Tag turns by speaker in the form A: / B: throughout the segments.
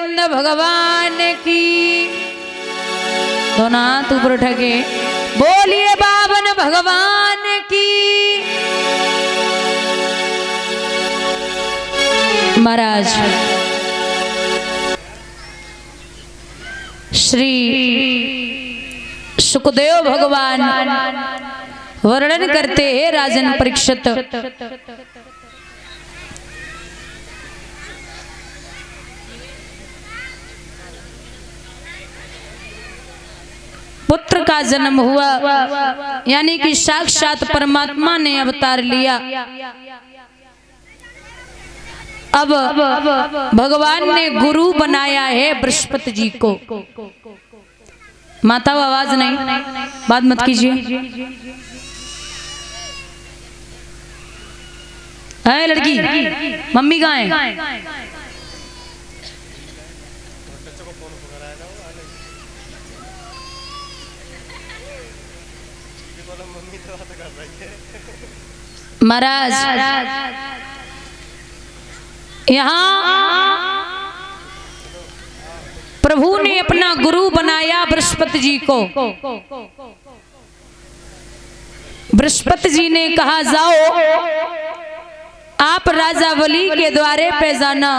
A: गोविंद भगवान की। दोनों हाथ ऊपर उठा के बोलिए बावन भगवान की। महाराज श्री सुखदेव भगवान वर्णन करते हैं राजन परीक्षित, पुत्र का जन्म हुआ, यानी कि साक्षात परमात्मा ने अवतार लिया। अब भगवान ने गुरु बनाया है बृहस्पति जी को। माता वो आवाज नहीं, बात मत कीजिए। है लड़की, मम्मी कहाँ है? महाराज यहाँ प्रभु ने अपना गुरु बनाया बृहस्पति जी को। बृहस्पति जी ने कहा जाओ आप राजा बलि के द्वारे पे जाना,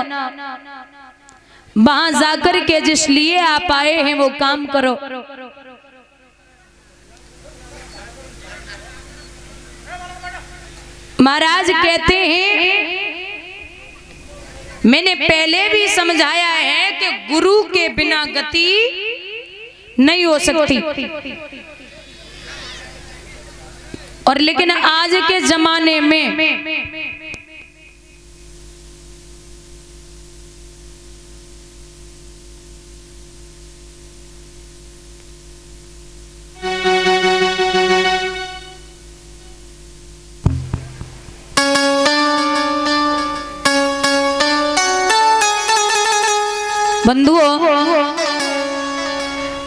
A: वहां जाकर के जिस लिए आप आए हैं वो काम करो। महाराज कहते हैं मैंने पहले भी समझाया है कि गुरु के बिना गति नहीं हो सकती, और लेकिन आज के जमाने में बंधुओं,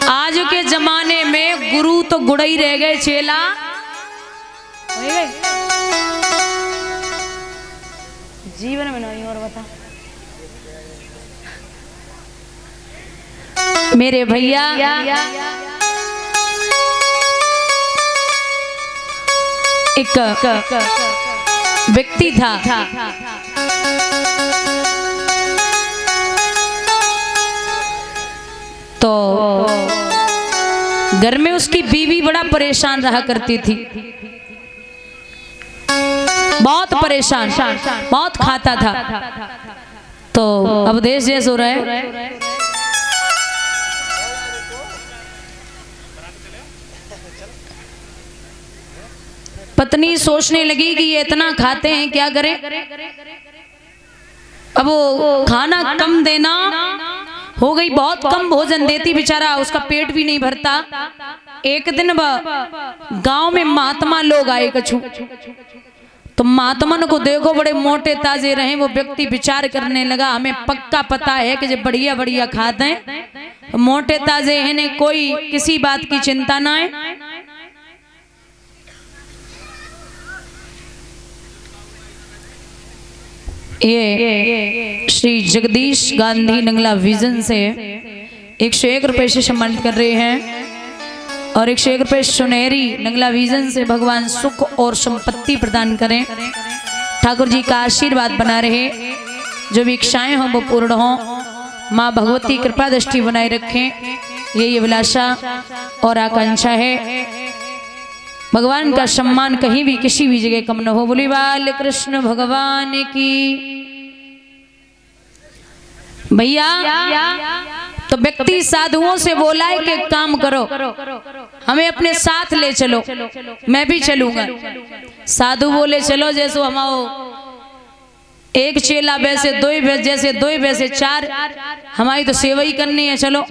A: आज के जमाने में गुरु तो गुड़ा ही रह गए, चेला जीवन में नहीं। और बता मेरे भैया, एक व्यक्ति था, तो घर में उसकी बीवी बड़ा परेशान रहा करती थी, बहुत परेशान, बहुत खाता था। तो अब देश जैसे हो रहा है, पत्नी सोचने लगी कि ये इतना खाते हैं, क्या करें। अब वो खाना कम देना हो गई, बहुत कम भोजन देती, बेचारा उसका पेट भी नहीं भरता। एक दिन गांव में महात्मा लोग आए कछु, तो महात्मन को देखो बड़े मोटे ताजे रहे। वो व्यक्ति विचार करने लगा हमें पक्का पता है कि जो बढ़िया बढ़िया खाते हैं, मोटे ताजे हैं, ने कोई किसी बात की चिंता ना है। ये श्री जगदीश गांधी नंगला विजन से 101 रुपए से सम्मानित कर रहे हैं, और 101 रुपए सुनहरी नंगला विजन से भगवान सुख और संपत्ति प्रदान करें। ठाकुर जी का आशीर्वाद बना रहे, जो भी इच्छाएं हों वो पूर्ण हों। माँ भगवती कृपा दृष्टि बनाए रखें, ये अभिलाषा और आकांक्षा है। भगवान का सम्मान कहीं भी किसी भी जगह कम न हो। बोली बाल कृष्ण भगवान की। भैया तो व्यक्ति साधुओं से बोला है कि काम करो, हमें अपने साथ ले चलो, मैं भी चलूंगा। साधु बोले चलो, जैसे हमारो एक चेला वैसे दो, जैसे दो वैसे चार, हमारी तो सेवा ही करनी है, चलो।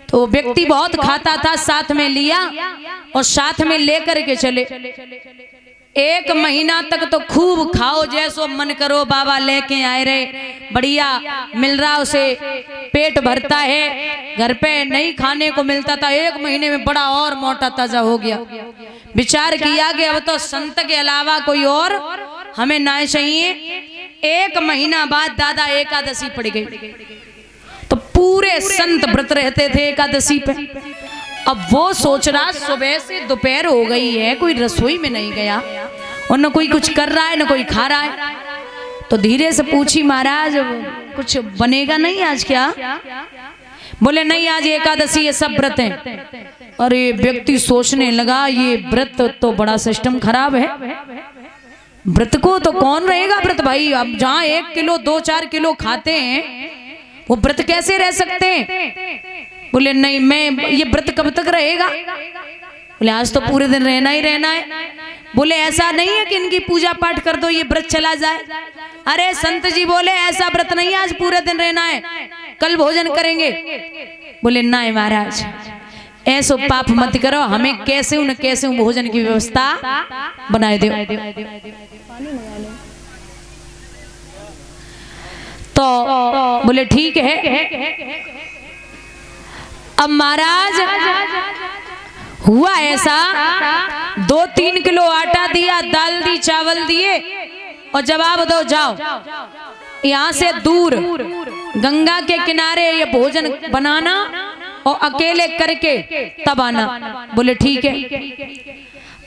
A: तो व्यक्ति बहुत खाता था, साथ में लिया और साथ में लेकर के चले। 1 महीना तक तो खूब खाओ, जैसो मन करो, बाबा लेके आए रहे, बढ़िया मिल रहा, उसे पेट भरता है। घर पे नहीं खाने को मिलता था, 1 महीने में बड़ा और मोटा ताजा हो गया। विचार किया कि अब तो संत के अलावा कोई और हमें ना चाहिए। 1 महीना बाद दादा एकादशी पड़ गई, तो पूरे संत व्रत रहते थे एकादशी पे। अब वो सोच रहा सुबह से दोपहर हो गई है, कोई रसोई में नहीं गया और न कोई कुछ कर रहा है न कोई खा रहा है। तो धीरे से पूछी, महाराज कुछ बनेगा नहीं आज क्या? बोले नहीं, आज एकादशी ये सब व्रत हैं। अरे व्यक्ति सोचने लगा ये व्रत तो बड़ा सिस्टम खराब है, व्रत को तो कौन रहेगा व्रत भाई। अब जहाँ 1 किलो 2-4 किलो खाते हैं वो व्रत कैसे रह सकते हैं? बोले नहीं, मैं ये व्रत कब तक रहेगा? बोले आज तो पूरे दिन रहना ही रहना है। बोले ऐसा नहीं है कि इनकी पूजा पाठ कर दो ये व्रत चला जाए। अरे संत जी बोले ऐसा व्रत नहीं है, आज पूरे दिन रहना है, कल भोजन करेंगे। बोले नहीं महाराज, ऐसो पाप मत करो, हमें कैसे न कैसे भोजन की व्यवस्था बनाए दो। तो बोले ठीक है। अब महाराज हुआ ऐसा, 2-3 किलो आटा दिया, दाल दी, चावल दिए और जवाब दो जाओ यहाँ से दूर गंगा के किनारे ये भोजन बनाना और अकेले करके तब आना। बोले ठीक है।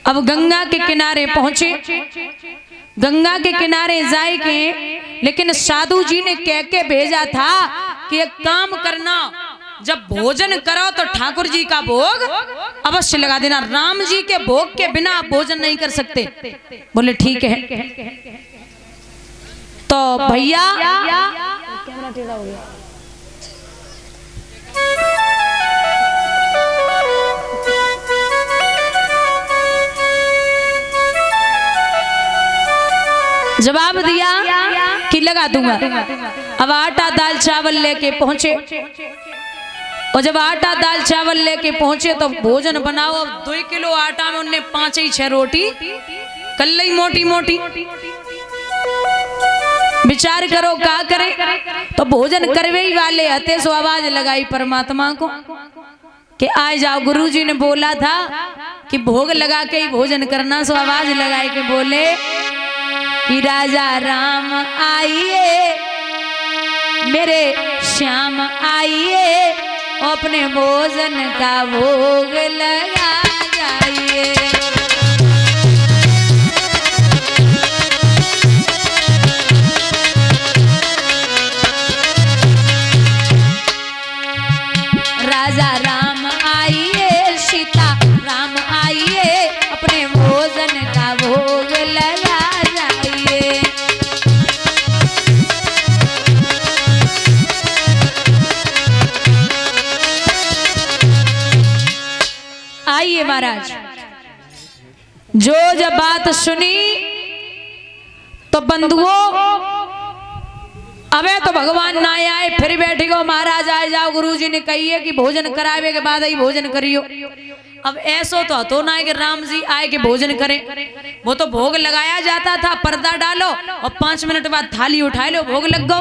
A: अब गंगा के किनारे पहुंचे, गंगा के किनारे जाए के, लेकिन साधु जी ने कह के भेजा था कि एक काम करना, जब भोजन करो तो ठाकुर जी का भोग अवश्य लगा देना, राम जी के भोग के बिना आप भोजन नहीं कर सकते। बोले ठीक है। तो भैया कैमरा टेढ़ा हो गया। जवाब दिया कि लगा दूंगा। अब आटा दाल चावल लेके पहुंचे और जब आटा दाल चावल लेके पहुंचे तो भोजन बनाओ। 2 किलो आटा में उन्हें 5-6 रोटी कल ही मोटी मोटी। विचार करो क्या करें। तो भोजन करवे ही वाले हते सो आवाज लगाई परमात्मा को कि आ जाओ। गुरुजी ने बोला था कि भोग लगा के ही भोजन करना, सो आवाज लगाए के बोले कि राजा राम आइए, मेरे श्याम आइए, अपने भोजन का भोग लगा जाइए। राजा राम आइए, सीता राम आइए, अपने भोजन का भोग लगा जाइए। आइए महाराज, जो जब बात सुनी तो बंधुओं, अबे तो भगवान ना आए फिर बैठी गो। महाराज आ जाओ, गुरुजी ने कही कि भोजन करावे के बाद ही भोजन करियो। अब ऐसो तो ना है कि राम जी आए कि भोजन करें। वो तो भोग लगाया जाता था, पर्दा डालो और 5 मिनट बाद थाली उठा लो, भोग लग गो।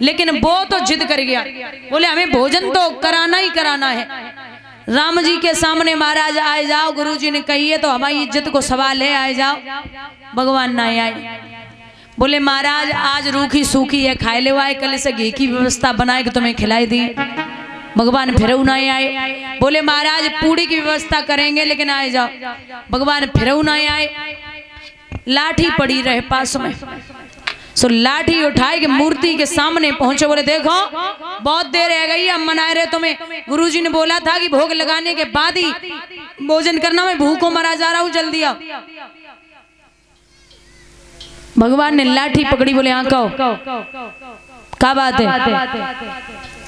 A: लेकिन वो तो जिद कर गया, बोले हमें भोजन तो कराना ही कराना है। राम जी के सामने महाराज आए जाओ, गुरुजी ने कही है तो हमारी इज्जत को सवाल है, आए जाओ। भगवान ना आए। बोले महाराज आज रूखी सूखी है, खाए ले आए, कल से घी की व्यवस्था बनाए कि तुम्हें खिलाई दी। भगवान फिर ना आए। बोले महाराज पूड़ी की व्यवस्था करेंगे, लेकिन आए जाओ। भगवान फिर ना आए। लाठी पड़ी रहे पास में, सो लाठी उठाए के मूर्ति के सामने पहुंचे। बोले देखो बहुत देर रह गई, अब मना रहे तुम्हें। गुरुजी ने बोला था कि भोग लगाने के बाद ही भोजन करना, मैं भूखों मरा जा रहा हूं, जल्दी आओ। भगवान ने लाठी पकड़ी, बोले हाँ कहो क्या बात है।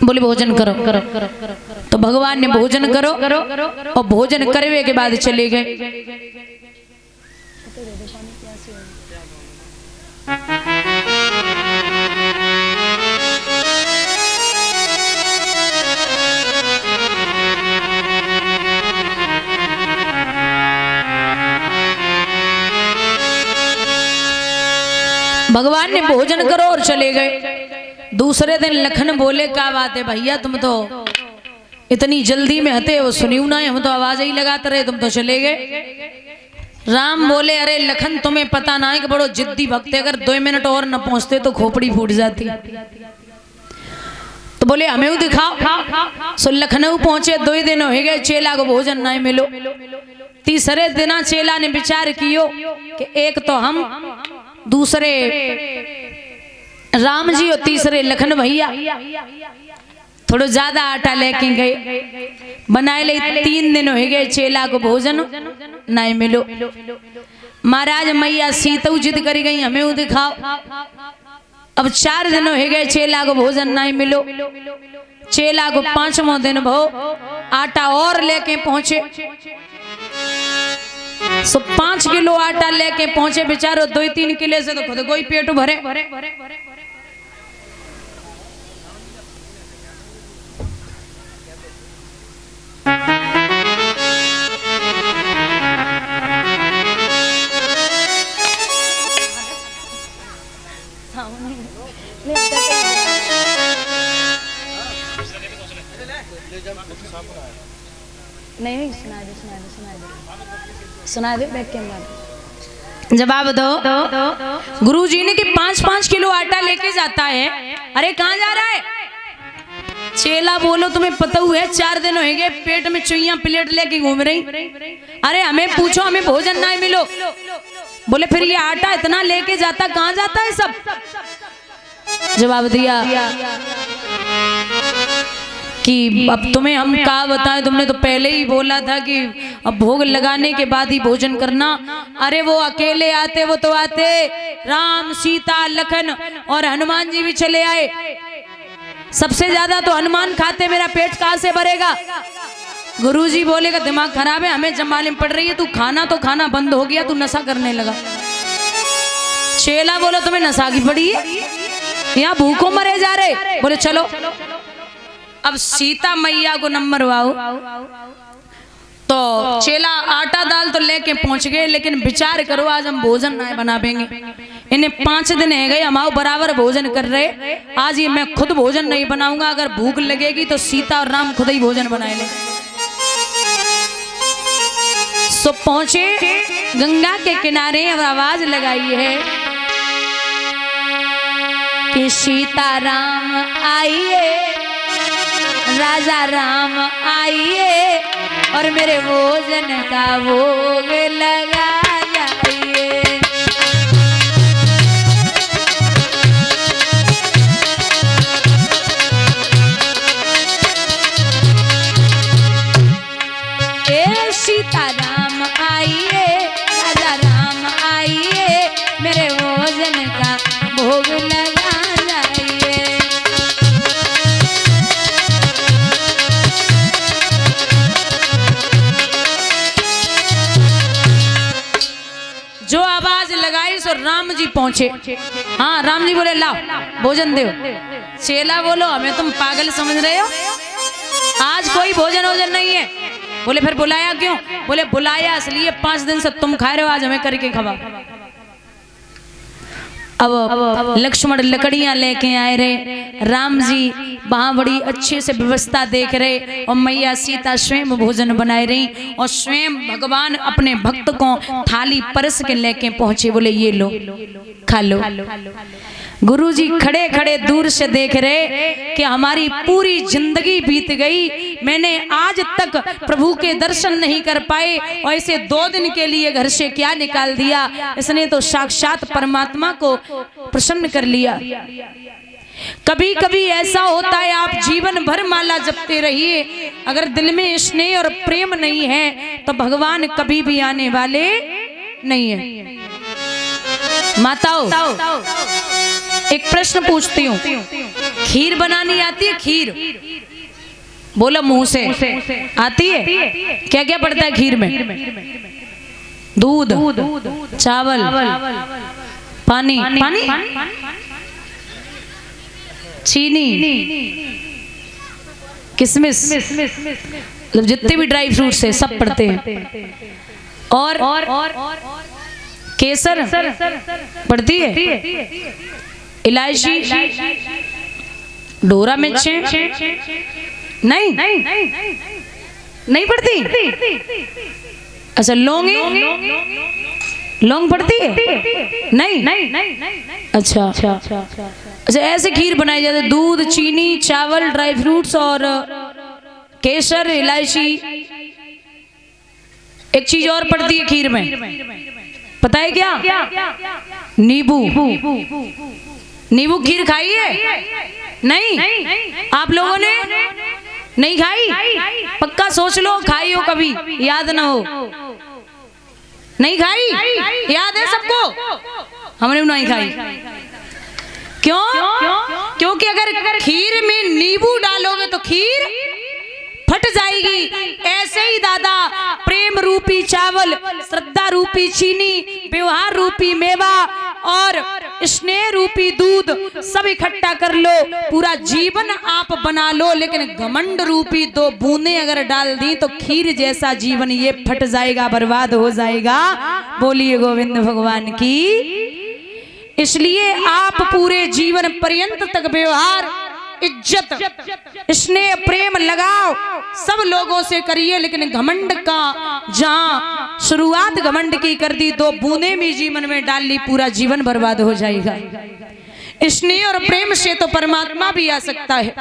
A: बोले भोजन करो। तो भगवान ने भोजन करो और भोजन करवे के बाद चले गए। भगवान ने भोजन करो और चले गए। दूसरे दिन लखन बोले क्या बात है भैया, तुम तो इतनी जल्दी में हते, वो सुनियो ना, हम तो आवाज ही लगाते रहे, तुम तो चले गए। राम बोले अरे लखन तुम्हें पता ना है कि बड़ो जिद्दी भक्त है, अगर 2 मिनट और न पहुंचते तो खोपड़ी फूट जाती। तो बोले हमें वो दिखाओ। सो लखनऊ पहुंचे, 2 दिन हो गए, चेला को भोजन नहीं मिलो। तीसरे दिन चेला ने विचार कियो कि एक तो हम, दूसरे राम जी और तीसरे लखन भैया, थोड़ा ज्यादा आटा लेके गए, बनाए ले। 3 दिन हो गए, चेला को भोजन नहीं मिलो। महाराज मैया सीता जिद करी गई हमें वो दिखाओ। अब 4 दिन हो गए, चेला को भोजन नहीं मिलो। चेला को 5वां दिन भो आटा और लेके पहुंचे। सो 5 किलो आटा लेके पहुंचे बेचारो। 2-3 किलो से तो खुद कोई पेट भरे। नहीं सुना दे बैठ के जवाब दो। गुरुजी ने कि 5-5 किलो आटा लेके जाता है। अरे कहाँ जा रहा है? चेला बोलो तुम्हें पता हुआ है 4 दिन हो गए, पेट में चुईया प्लेट लेके घूम रही। अरे हमें पूछो, हमें भोजन नहीं मिलो। बोले फिर ये आटा इतना लेके जाता कहाँ जाता है सब? जवाब दिया कि अब तुम्हें हम क्या बताएं, तुमने तो पहले ही बोला था कि अब भोग लगाने के बाद ही भोजन करना। अरे वो अकेले आते, वो तो आते, राम सीता लखन और हनुमान जी भी चले आए। सबसे ज्यादा तो हनुमान खाते, मेरा पेट कहाँ से भरेगा? गुरुजी बोलेगा दिमाग खराब है, हमें जब मालूम पड़ रही है तू खाना तो खाना बंद हो गया, तू नशा करने लगा। चेला बोलो तुम्हें नशा की पड़ी है, यहाँ भूखों मरे जा रहे। बोले चलो। अब सीता मैया को नंबर वाओ, तो चेला आटा दाल तो लेके पहुंच गए, लेकिन विचार करो आज हम भोजन नहीं बना पाएंगे। इन्हें 5 दिन है गए, हम बराबर भोजन कर रहे। आज ये मैं खुद भोजन नहीं बनाऊंगा, अगर भूख लगेगी तो सीता और राम खुद ही भोजन बनाए ले। सो पहुंचे गंगा के किनारे और आवाज लगाई है कि सीता राम आइए, राजा राम आइए, और मेरे भोजन का भोग लगा जाइए। ए सीता राम आइए, राजा राम आइए, मेरे भोजन का भोग लगा जाइए। जो आवाज लगाई सो राम जी पहुंचे। हाँ, राम जी बोले लाओ भोजन दो। चेला बोलो हमें तुम पागल समझ रहे हो, आज कोई भोजन वोजन नहीं है। बोले फिर बुलाया क्यों? बोले बुलाया इसलिए 5 दिन से तुम खा रहे हो, आज हमें करके खवा। अब लक्ष्मण लकड़ियां लेके आए रहे, राम जी वहां बड़ी अच्छे से व्यवस्था देख रहे, और मैया सीता स्वयं भोजन बनाए रही, और स्वयं भगवान अपने भक्त को थाली परस के लेके पहुंचे। बोले ये लो खा लो। गुरुजी खड़े खड़े दूर से देख रहे कि हमारी पूरी जिंदगी बीत गई, मैंने आज तक प्रभु के दर्शन नहीं कर पाए, और इसे 2 दिन के लिए घर से क्या निकाल दिया, इसने तो साक्षात परमात्मा को प्रसन्न कर लिया। कभी कभी ऐसा होता है आप जीवन भर माला जपते रहिए, अगर दिल में स्नेह और प्रेम नहीं है तो भगवान कभी भी आने वाले नहीं है। माताओं, एक प्रश्न पूछती हूँ, खीर बनानी आती है? खीर बोलो मुंह से आती है? क्या क्या पड़ता है खीर में? दूध, चावल, पानी, चीनी, किशमिश, मतलब जितने भी ड्राई फ्रूट्स है सब पड़ते हैं, और केसर पड़ती है, इलायची, डोरा मिर्च नहीं पड़ती। अच्छा, लौंग लौंग पड़ती है? नहीं। अच्छा, अच्छा ऐसे खीर बनाई जाती है, दूध, चीनी, चावल, ड्राई फ्रूट्स और केसर, इलायची। एक चीज और पड़ती है खीर में, पता है क्या? नींबू। नींबू खीर खाई है? नहीं? आप लोगों ने नहीं खाई? पक्का सोच लो खाई हो कभी, याद ना हो। नहीं खाई? याद है सबको? हमने नहीं खाई। क्यों? क्योंकि अगर खीर में नींबू डालोगे तो खीर फट जाएगी। ऐसे ही दादा प्रेम रूपी चावल, श्रद्धा रूपी चीनी, व्यवहार रूपी मेवा और स्नेह रूपी दूध सब इकट्ठा कर लो, पूरा जीवन आप बना लो। लेकिन घमंड रूपी 2 बूंदें अगर डाल दी तो खीर जैसा जीवन ये फट जाएगा, बर्बाद हो जाएगा। बोलिए गोविंद भगवान की। इसलिए आप पूरे जीवन पर्यंत तक व्यवहार, इज्जत, स्नेह, प्रेम, लगाव सब लोगों से करिए, लेकिन घमंड का जहां शुरुआत घमंड की कर दी, 2 बूंदें भी जीवन में डाल ली, पूरा जीवन बर्बाद हो जाएगा। स्नेह और प्रेम से तो परमात्मा भी आ सकता है।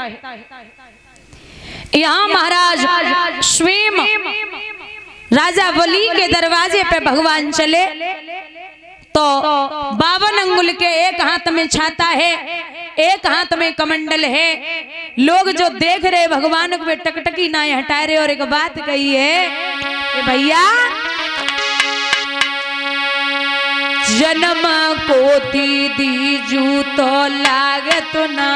A: यहाँ महाराज स्वयं राजा बलि के दरवाजे पे भगवान चले तो 52 अंगुल के एक हाथ में छाता है, एक हाथ में कमंडल है। लोग जो देख रहे भगवान को वे टकटकी ना हटा रहे। और एक बात कही है कि भैया जन्म को दीजू तो लागत ना